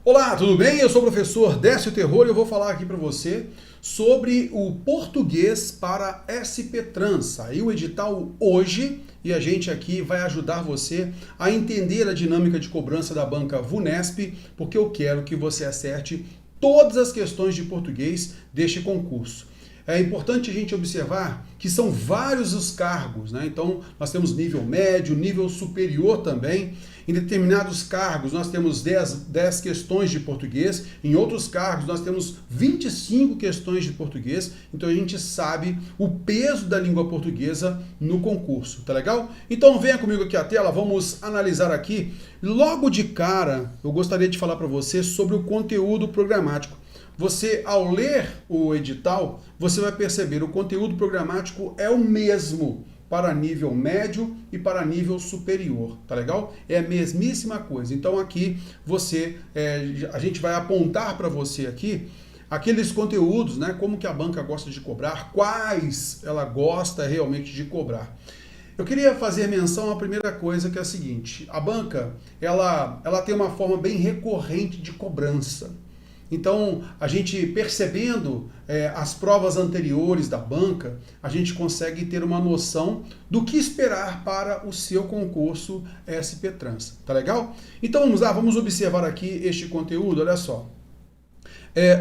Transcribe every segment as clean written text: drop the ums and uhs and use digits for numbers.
Olá, tudo bem? Eu sou o professor Décio Terror e eu vou falar aqui para você sobre o português para SP Trans. Saiu o edital hoje e a gente aqui vai ajudar você a entender a dinâmica de cobrança da banca VUNESP, porque eu quero que você acerte todas as questões de português deste concurso. É importante a gente observar que são vários os cargos, né? Então, nós temos nível médio, nível superior também. Em determinados cargos, nós temos 10 questões de português. Em outros cargos, nós temos 25 questões de português. Então, a gente sabe o peso da língua portuguesa no concurso, tá legal? Então, venha comigo aqui à tela, vamos analisar aqui. Logo de cara, eu gostaria de falar para você sobre o conteúdo programático. Você, ao ler o edital, você vai perceber que o conteúdo programático é o mesmo para nível médio e para nível superior, tá legal? É a mesmíssima coisa. Então aqui a gente vai apontar para você aqui aqueles conteúdos, né? Como que a banca gosta de cobrar, quais ela gosta realmente de cobrar. Eu queria fazer menção à primeira coisa, que é a seguinte: a banca ela tem uma forma bem recorrente de cobrança. Então, a gente percebendo as provas anteriores da banca, a gente consegue ter uma noção do que esperar para o seu concurso SP Trans. Tá legal? Então vamos lá, vamos observar aqui este conteúdo, olha só.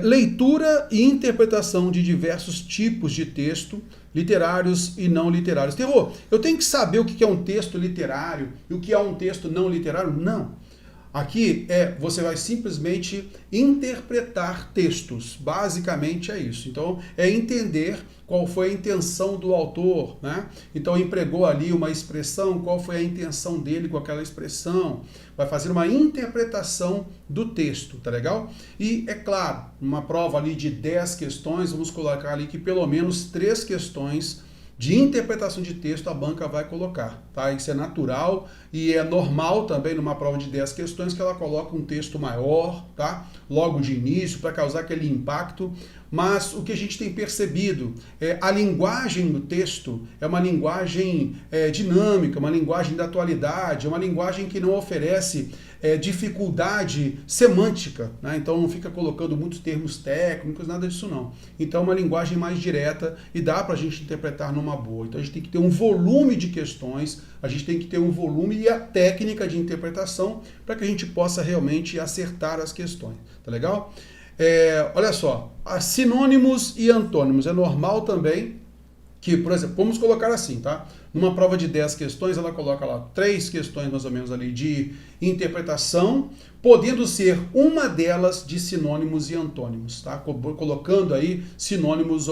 Leitura e interpretação de diversos tipos de texto, literários e não literários. Terror, eu tenho que saber o que é um texto literário e o que é um texto não literário? Não. Aqui você vai simplesmente interpretar textos, basicamente é isso. Então, é entender qual foi a intenção do autor, né? Então, empregou ali uma expressão, qual foi a intenção dele com aquela expressão. Vai fazer uma interpretação do texto, tá legal? E, é claro, uma prova ali de 10 questões, vamos colocar ali que pelo menos 3 questões de interpretação de texto a banca vai colocar, tá? Isso é natural e é normal também numa prova de 10 questões que ela coloca um texto maior, tá? Logo de início, para causar aquele impacto. Mas o que a gente tem percebido é a linguagem do texto é uma linguagem dinâmica, uma linguagem da atualidade, é uma linguagem que não oferece dificuldade semântica, né? Então não fica colocando muitos termos técnicos, nada disso não. Então é uma linguagem mais direta e dá para a gente interpretar numa boa. Então a gente tem que ter um volume de questões, a gente tem que ter um volume e a técnica de interpretação para que a gente possa realmente acertar as questões, tá legal? Olha só, sinônimos e antônimos. É normal também que, por exemplo, vamos colocar assim, tá? Numa prova de 10 questões, ela coloca lá 3 questões mais ou menos ali de interpretação, podendo ser uma delas de sinônimos e antônimos, tá? Colocando aí sinônimos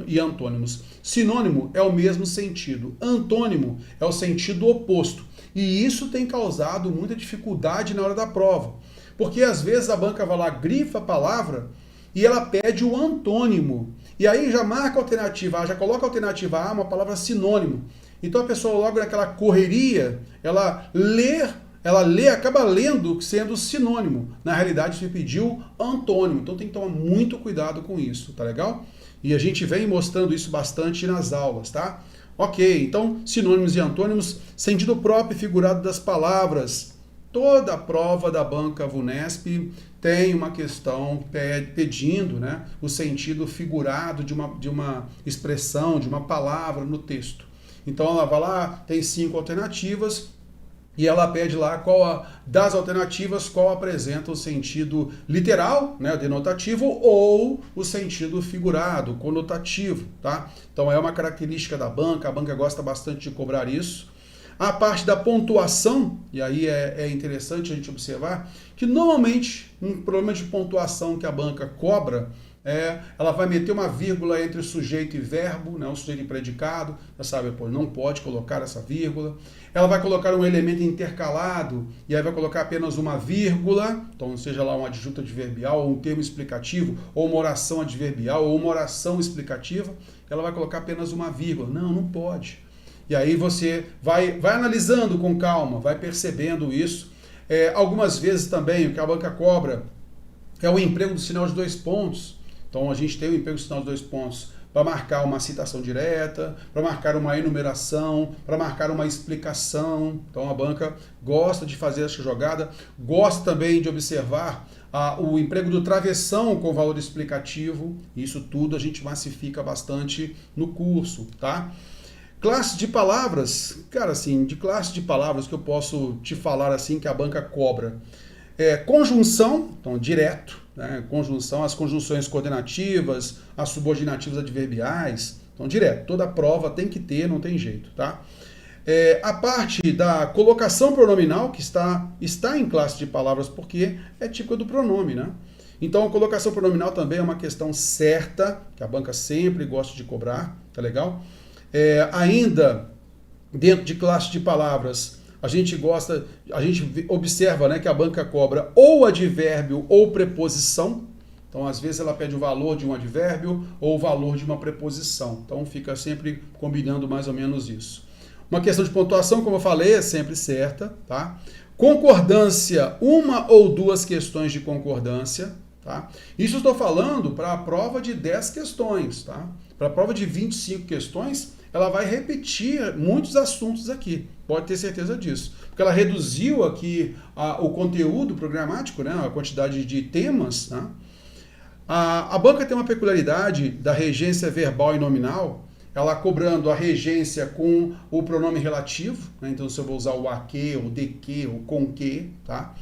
e antônimos. Sinônimo é o mesmo sentido, antônimo é o sentido oposto. E isso tem causado muita dificuldade na hora da prova. Porque às vezes a banca vai lá, grifa a palavra e ela pede o antônimo. E aí já marca a alternativa A, já coloca a alternativa A, uma palavra sinônimo. Então a pessoa logo naquela correria, ela lê, acaba lendo sendo sinônimo. Na realidade você pediu antônimo. Então tem que tomar muito cuidado com isso, tá legal? E a gente vem mostrando isso bastante nas aulas, tá? Ok, então sinônimos e antônimos, sentido próprio e figurado das palavras. Toda a prova da banca VUNESP tem uma questão pedindo, né, o sentido figurado de uma expressão, de uma palavra no texto. Então ela vai lá, tem 5 alternativas e ela pede lá das alternativas qual apresenta o sentido literal, né, denotativo, ou o sentido figurado, conotativo, tá? Então é uma característica da banca, a banca gosta bastante de cobrar isso. A parte da pontuação, e aí é interessante a gente observar, que normalmente um problema de pontuação que a banca cobra, ela vai meter uma vírgula entre o sujeito e verbo, né, o sujeito e predicado, já sabe, pô, não pode colocar essa vírgula. Ela vai colocar um elemento intercalado, e aí vai colocar apenas uma vírgula, então seja lá um adjunto adverbial, ou um termo explicativo, ou uma oração adverbial, ou uma oração explicativa, ela vai colocar apenas uma vírgula. Não pode. E aí você vai analisando com calma, vai percebendo isso. Algumas vezes também o que a banca cobra é o emprego do sinal de 2 pontos. Então a gente tem o emprego do sinal de 2 pontos para marcar uma citação direta, para marcar uma enumeração, para marcar uma explicação. Então a banca gosta de fazer essa jogada, gosta também de observar o emprego do travessão com valor explicativo, isso tudo a gente massifica bastante no curso, tá? Classe de palavras, cara, assim, de classe de palavras que eu posso te falar assim que a banca cobra. Conjunção, então direto, né? Conjunção, as conjunções coordenativas, as subordinativas adverbiais, então direto, toda prova tem que ter, não tem jeito, tá? A parte da colocação pronominal, que está em classe de palavras, porque é típica do pronome, né? Então, a colocação pronominal também é uma questão certa, que a banca sempre gosta de cobrar, tá legal? Ainda, dentro de classe de palavras, a gente observa, né, que a banca cobra ou advérbio ou preposição. Então, às vezes, ela pede o valor de um advérbio ou o valor de uma preposição. Então, fica sempre combinando mais ou menos isso. Uma questão de pontuação, como eu falei, é sempre certa, tá? Concordância, uma ou duas questões de concordância, tá? Isso eu estou falando para a prova de 10 questões, tá? Para a prova de 25 questões, ela vai repetir muitos assuntos aqui, pode ter certeza disso. Porque ela reduziu aqui o conteúdo programático, né? A quantidade de temas, né? A banca tem uma peculiaridade da regência verbal e nominal, ela cobrando a regência com o pronome relativo, né? Então se eu vou usar o a que, o de que, o com que, tá?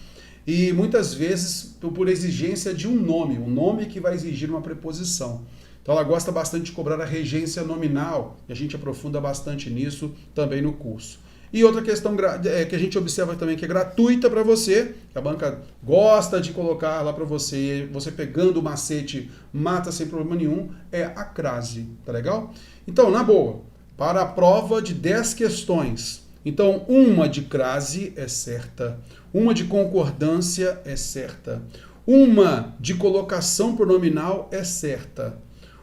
E muitas vezes por exigência de um nome que vai exigir uma preposição. Então ela gosta bastante de cobrar a regência nominal, e a gente aprofunda bastante nisso também no curso. E outra questão que a gente observa também que é gratuita para você, que a banca gosta de colocar lá para você, você pegando o macete, mata sem problema nenhum, é a crase, tá legal? Então, na boa, para a prova de 10 questões, então uma de crase é certa, uma de concordância é certa, uma de colocação pronominal é certa,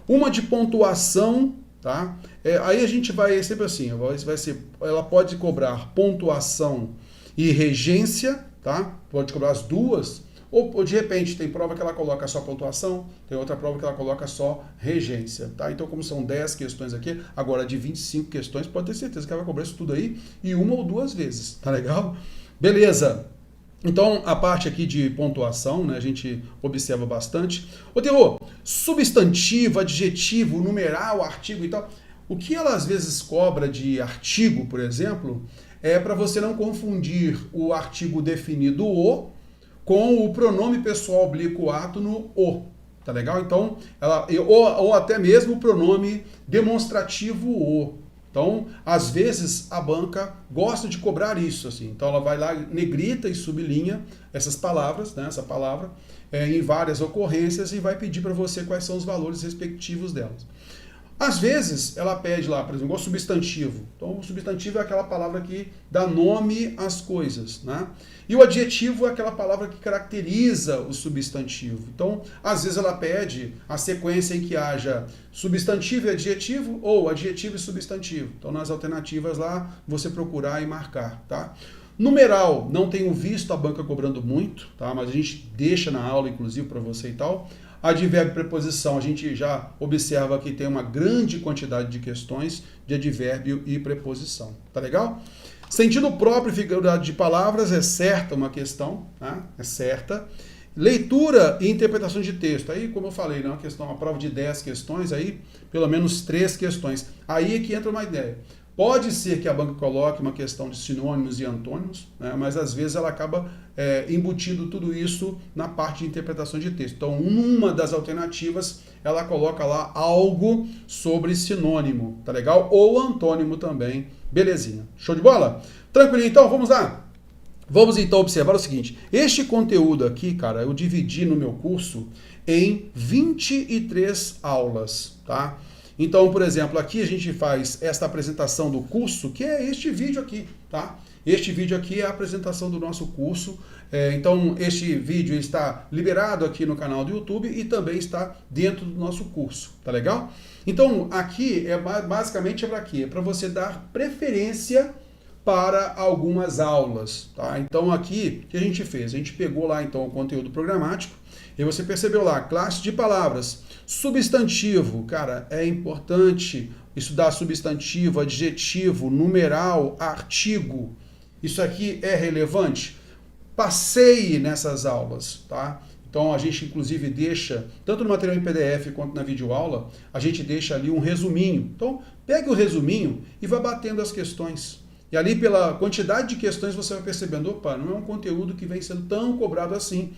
uma de pontuação, tá? Aí a gente vai sempre assim, ela pode cobrar pontuação e regência, tá? Pode cobrar as duas, ou de repente tem prova que ela coloca só pontuação, tem outra prova que ela coloca só regência, tá? Então como são 10 questões aqui, agora de 25 questões, pode ter certeza que ela vai cobrar isso tudo aí e uma ou duas vezes, tá legal? Beleza! Então, a parte aqui de pontuação, né, a gente observa bastante. Ô, Terror, substantivo, adjetivo, numeral, artigo e tal. O que ela às vezes cobra de artigo, por exemplo, é para você não confundir o artigo definido o com o pronome pessoal oblíquo ato no o. Tá legal? Então, ou até mesmo o pronome demonstrativo o. Então, às vezes, a banca gosta de cobrar isso, assim. Então, ela vai lá, negrita e sublinha essas palavras, né, essa palavra, em várias ocorrências e vai pedir para você quais são os valores respectivos delas. Às vezes, ela pede lá, por exemplo, o substantivo. Então, o substantivo é aquela palavra que dá nome às coisas, né? E o adjetivo é aquela palavra que caracteriza o substantivo. Então, às vezes ela pede a sequência em que haja substantivo e adjetivo ou adjetivo e substantivo. Então, nas alternativas lá, você procurar e marcar, tá? Numeral, não tenho visto a banca cobrando muito, tá? Mas a gente deixa na aula, inclusive, para você e tal. Advérbio e preposição, a gente já observa que tem uma grande quantidade de questões de advérbio e preposição. Tá legal? Sentido próprio e figurado de palavras é certa uma questão, tá? É certa. Leitura e interpretação de texto. Aí, como eu falei, né, uma prova de 10 questões, aí pelo menos 3 questões. Aí é que entra uma ideia. Pode ser que a banca coloque uma questão de sinônimos e antônimos, né, mas às vezes ela acaba embutindo tudo isso na parte de interpretação de texto. Então, uma das alternativas, ela coloca lá algo sobre sinônimo, tá legal? Ou antônimo também, belezinha. Show de bola? Tranquilinho, então, vamos lá? Vamos então observar o seguinte, este conteúdo aqui, cara, eu dividi no meu curso em 23 aulas, tá? Então, por exemplo, aqui a gente faz esta apresentação do curso, que é este vídeo aqui, tá? Este vídeo aqui é a apresentação do nosso curso. Então, este vídeo está liberado aqui no canal do YouTube e também está dentro do nosso curso, tá legal? Então, aqui basicamente para quê? É para você dar preferência para algumas aulas, tá? Então, aqui, o que a gente fez? A gente pegou lá, então, o conteúdo programático e você percebeu lá, classe de palavras, substantivo, cara, é importante estudar substantivo, adjetivo, numeral, artigo. Isso aqui é relevante? Passeie nessas aulas, tá? Então a gente inclusive deixa, tanto no material em PDF quanto na videoaula, a gente deixa ali um resuminho. Então pegue o resuminho e vá batendo as questões. E ali pela quantidade de questões você vai percebendo, opa, não é um conteúdo que vem sendo tão cobrado assim.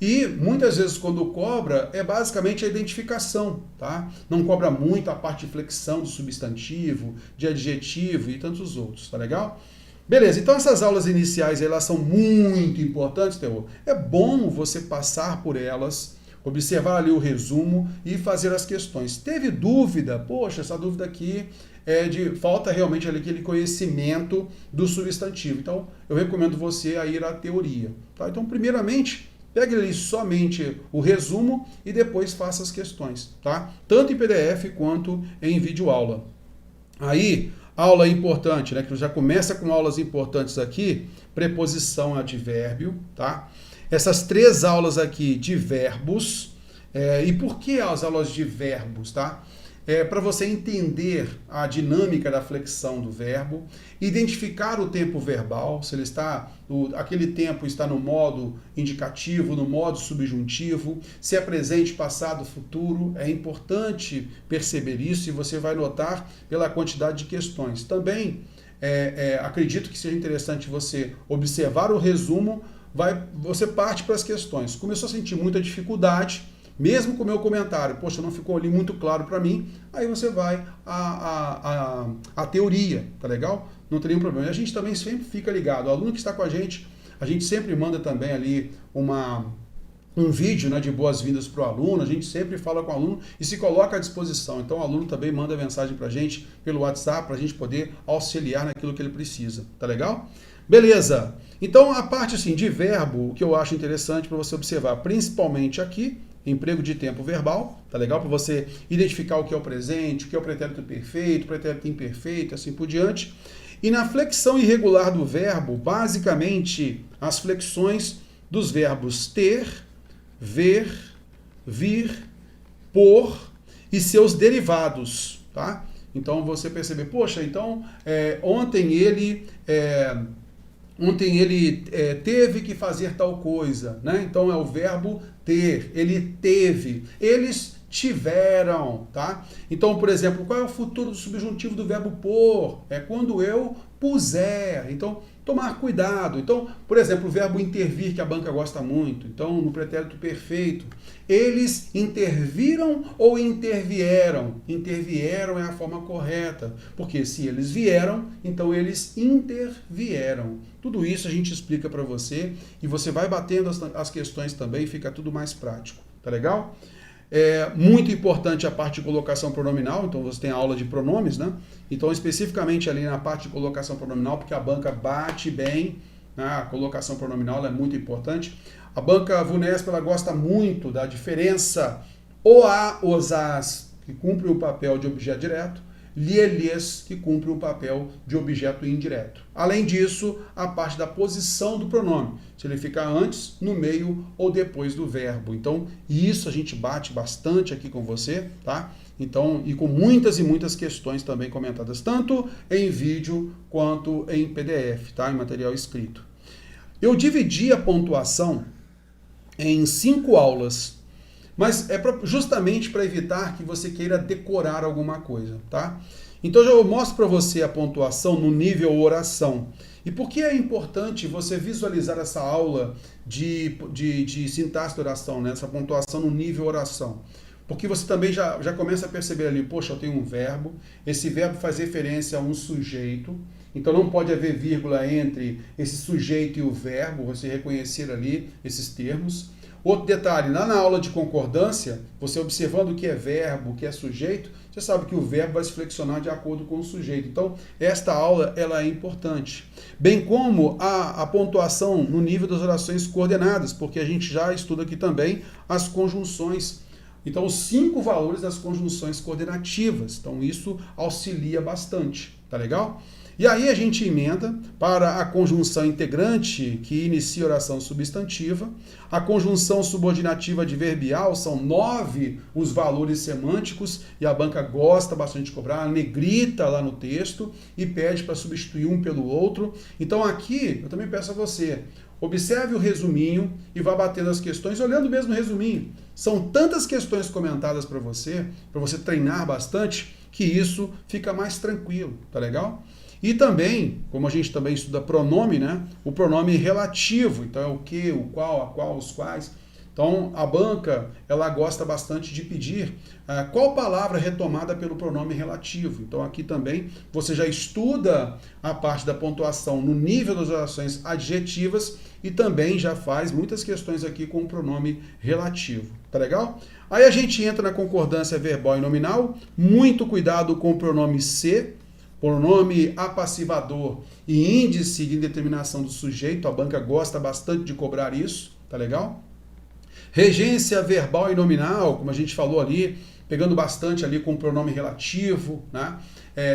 E muitas vezes quando cobra é basicamente a identificação, tá? Não cobra muito a parte de flexão do substantivo, de adjetivo e tantos outros, tá legal? Beleza, então essas aulas iniciais elas são muito importantes, Teô. É bom você passar por elas, observar ali o resumo e fazer as questões. Teve dúvida? Poxa, essa dúvida aqui é de falta realmente ali aquele conhecimento do substantivo. Então, eu recomendo você a ir à teoria, tá? Então, primeiramente, pegue ali somente o resumo e depois faça as questões, tá? Tanto em PDF quanto em videoaula. Aí, aula importante, né? Que já começa com aulas importantes aqui, preposição, advérbio, tá? Essas 3 aulas aqui de verbos. E por que as aulas de verbos, tá? Para você entender a dinâmica da flexão do verbo, identificar o tempo verbal, se ele está, aquele tempo está no modo indicativo, no modo subjuntivo, se é presente, passado, futuro. É importante perceber isso e você vai notar pela quantidade de questões. Também acredito que seja interessante você observar o resumo, você parte para as questões. Começou a sentir muita dificuldade, mesmo com o meu comentário, poxa, não ficou ali muito claro para mim, aí você vai à teoria, tá legal? Não tem nenhum problema. E a gente também sempre fica ligado. O aluno que está com a gente sempre manda também ali um vídeo, né, de boas-vindas para o aluno, a gente sempre fala com o aluno e se coloca à disposição. Então o aluno também manda mensagem para a gente pelo WhatsApp, para a gente poder auxiliar naquilo que ele precisa, tá legal? Beleza! Então a parte assim, de verbo, o que eu acho interessante para você observar, principalmente aqui, emprego de tempo verbal, tá legal? Para você identificar o que é o presente, o que é o pretérito perfeito, o pretérito imperfeito, assim por diante. E na flexão irregular do verbo, basicamente, as flexões dos verbos ter, ver, vir, por e seus derivados, tá? Então você percebe, poxa, então ontem ele teve que fazer tal coisa, né? Então é o verbo ter, ele teve, eles tiveram, tá? Então, por exemplo, qual é o futuro do subjuntivo do verbo pôr? É quando eu puser. Então, tomar cuidado. Então, por exemplo, o verbo intervir, que a banca gosta muito. Então, no pretérito perfeito, eles interviram ou intervieram? Intervieram é a forma correta, porque se eles vieram, então eles intervieram. Tudo isso a gente explica para você e você vai batendo as questões também, fica tudo mais prático. Tá legal? Muito importante a parte de colocação pronominal, então você tem a aula de pronomes, né? Então, especificamente ali na parte de colocação pronominal, porque a banca bate bem, né? A colocação pronominal é muito importante. A banca VUNESP, ela gosta muito da diferença o a, os as, que cumpre o papel de objeto direto, lhes, que cumpre o papel de objeto indireto. Além disso, a parte da posição do pronome, se ele ficar antes, no meio ou depois do verbo. Então, isso a gente bate bastante aqui com você, tá? Então, e com muitas e muitas questões também comentadas, tanto em vídeo quanto em PDF, tá? Em material escrito. Eu dividi a pontuação em 5 aulas, mas justamente para evitar que você queira decorar alguma coisa, tá? Então eu mostro para você a pontuação no nível oração. E por que é importante você visualizar essa aula de sintaxe de oração, né? Essa pontuação no nível oração? Porque você também já começa a perceber ali, poxa, eu tenho um verbo, esse verbo faz referência a um sujeito, então não pode haver vírgula entre esse sujeito e o verbo, você reconhecer ali esses termos. Outro detalhe, lá na aula de concordância, você observando o que é verbo, o que é sujeito, você sabe que o verbo vai se flexionar de acordo com o sujeito. Então, esta aula ela é importante. Bem como a pontuação no nível das orações coordenadas, porque a gente já estuda aqui também as conjunções. Então, os 5 valores das conjunções coordenativas. Então, isso auxilia bastante. Tá legal? E aí a gente emenda para a conjunção integrante, que inicia a oração substantiva. A conjunção subordinativa adverbial, são 9 os valores semânticos, e a banca gosta bastante de cobrar, negrita lá no texto e pede para substituir um pelo outro. Então aqui, eu também peço a você, Observe o resuminho e vá batendo as questões, olhando mesmo o resuminho. São tantas questões comentadas para você treinar bastante, que isso fica mais tranquilo, tá legal? E também, como a gente também estuda pronome, né? O pronome relativo, então é o que, o qual, a qual, os quais. Então, a banca, ela gosta bastante de pedir qual palavra é retomada pelo pronome relativo. Então, aqui também você já estuda a parte da pontuação no nível das orações adjetivas e também já faz muitas questões aqui com o pronome relativo. Tá legal? Aí a gente entra na concordância verbal e nominal. Muito cuidado com o pronome se, pronome apassivador e índice de indeterminação do sujeito. A banca gosta bastante de cobrar isso. Tá legal? Regência verbal e nominal, como a gente falou ali, pegando bastante ali com o pronome relativo, né?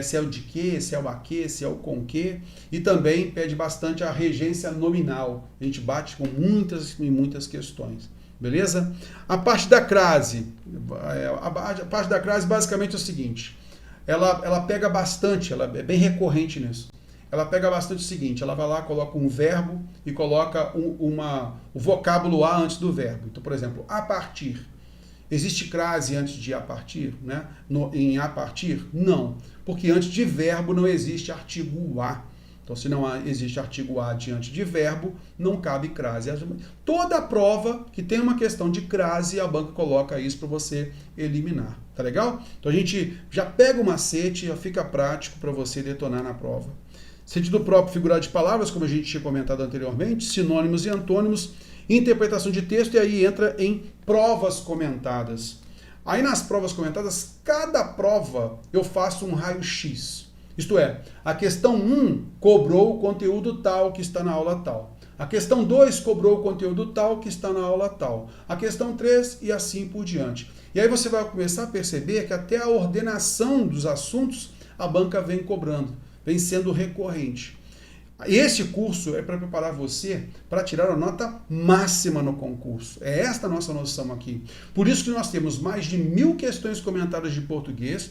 Se é o de que, se é o a que, se é o com que. E também pede bastante a regência nominal. A gente bate com muitas e muitas questões. Beleza? A parte da crase. A parte da crase basicamente é o seguinte. Ela pega bastante, ela é bem recorrente nisso. Ela pega bastante o seguinte, ela vai lá, coloca um verbo e coloca o vocábulo a antes do verbo. Então, por exemplo, a partir. Existe crase antes de a partir, né? Em a partir? Não, porque antes de verbo não existe artigo a. Então, se não existe artigo a diante de verbo, não cabe crase. Toda prova que tem uma questão de crase, a banca coloca isso para você eliminar. Tá legal? Então, a gente já pega o macete, já fica prático para você detonar na prova. Sentido próprio figurado de palavras, como a gente tinha comentado anteriormente, sinônimos e antônimos, interpretação de texto, e aí entra em provas comentadas. Aí nas provas comentadas, cada prova eu faço um raio-x. Isto é, a questão 1 cobrou o conteúdo tal que está na aula tal. A questão 2 cobrou o conteúdo tal que está na aula tal. A questão 3 e assim por diante. E aí você vai começar a perceber que até a ordenação dos assuntos a banca vem cobrando, vem sendo recorrente. Esse curso é para preparar você para tirar a nota máxima no concurso. É esta a nossa noção aqui. Por isso que nós temos mais de 1000 questões comentadas de português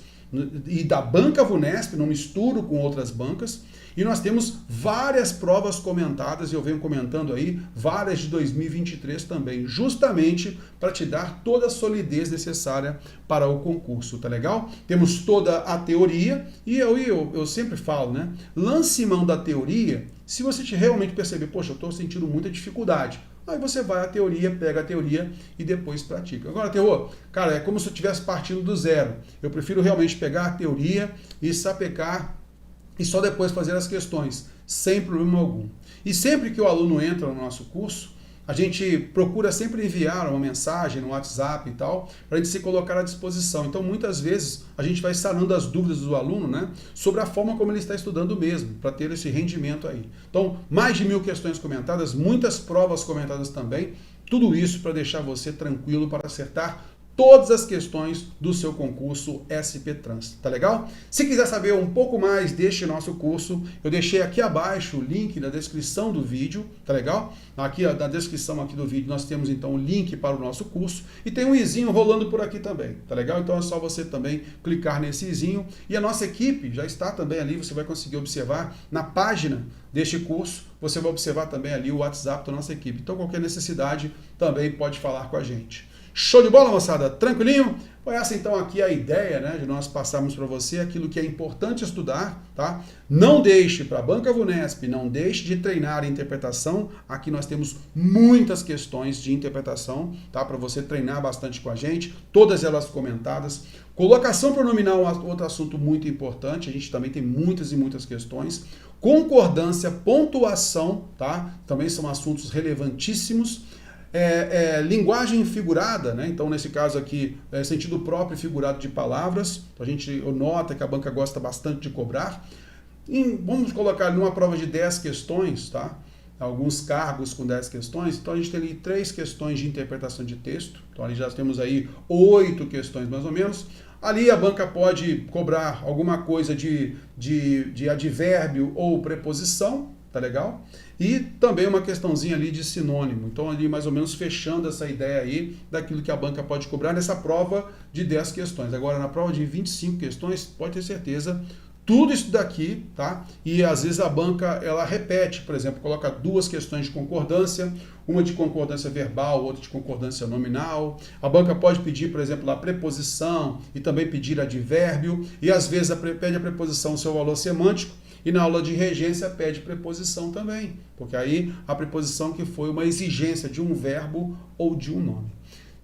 e da banca VUNESP, não misturo com outras bancas. E nós temos várias provas comentadas, e eu venho comentando aí, várias de 2023 também, justamente para te dar toda a solidez necessária para o concurso, tá legal? Temos toda a teoria, e eu sempre falo, né? Lance mão da teoria, se você realmente perceber, poxa, eu estou sentindo muita dificuldade. Aí você vai à teoria, pega a teoria e depois pratica. Agora, terror, cara, é como se eu estivesse partindo do zero. Eu prefiro realmente pegar a teoria e sapecar e só depois fazer as questões, sem problema algum. E sempre que o aluno entra no nosso curso, a gente procura sempre enviar uma mensagem no WhatsApp e tal, para a gente se colocar à disposição. Então, muitas vezes, a gente vai sanando as dúvidas do aluno, né, sobre a forma como ele está estudando mesmo, para ter esse rendimento aí. Então, mais de 1000 questões comentadas, muitas provas comentadas também, tudo isso para deixar você tranquilo para acertar todas as questões do seu concurso SP Trans, tá legal? Se quiser saber um pouco mais deste nosso curso, eu deixei aqui abaixo o link na descrição do vídeo, tá legal? Aqui na descrição aqui do vídeo nós temos então o link para o nosso curso e tem um izinho rolando por aqui também, tá legal? Então é só você também clicar nesse izinho e a nossa equipe já está também ali, você vai conseguir observar na página deste curso, você vai observar também ali o WhatsApp da nossa equipe. Então qualquer necessidade também pode falar com a gente. Show de bola, moçada? Tranquilinho? Foi essa então aqui a ideia, né, de nós passarmos para você aquilo que é importante estudar, tá? Não deixe para a Banca VUNESP, não deixe de treinar a interpretação. Aqui nós temos muitas questões de interpretação, tá? Para você treinar bastante com a gente, todas elas comentadas. Colocação pronominal é outro assunto muito importante, a gente também tem muitas e muitas questões. Concordância, pontuação, tá? Também são assuntos relevantíssimos. Linguagem figurada, né? Então nesse caso aqui, sentido próprio e figurado de palavras, a gente nota que a banca gosta bastante de cobrar. E vamos colocar numa prova de 10 questões, tá? Alguns cargos com 10 questões, então a gente tem ali 3 questões de interpretação de texto, então ali já temos aí 8 questões mais ou menos. Ali a banca pode cobrar alguma coisa de advérbio ou preposição, tá legal? E também uma questãozinha ali de sinônimo. Então ali mais ou menos fechando essa ideia aí daquilo que a banca pode cobrar nessa prova de 10 questões. Agora na prova de 25 questões, pode ter certeza, tudo isso daqui, tá? E às vezes a banca, ela repete, por exemplo, coloca duas questões de concordância, uma de concordância verbal, outra de concordância nominal. A banca pode pedir, por exemplo, a preposição e também pedir advérbio, e às vezes pede a preposição seu valor semântico, e na aula de regência pede preposição também, porque aí a preposição que foi uma exigência de um verbo ou de um nome.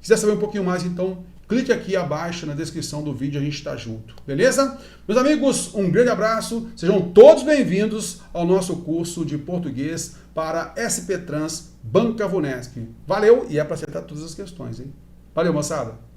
Quiser saber um pouquinho mais, então clique aqui abaixo na descrição do vídeo, a gente está junto, beleza? Meus amigos, um grande abraço, sejam todos bem-vindos ao nosso curso de português para SP Trans Banca Vunesp. Valeu, e é para acertar todas as questões, hein? Valeu, moçada!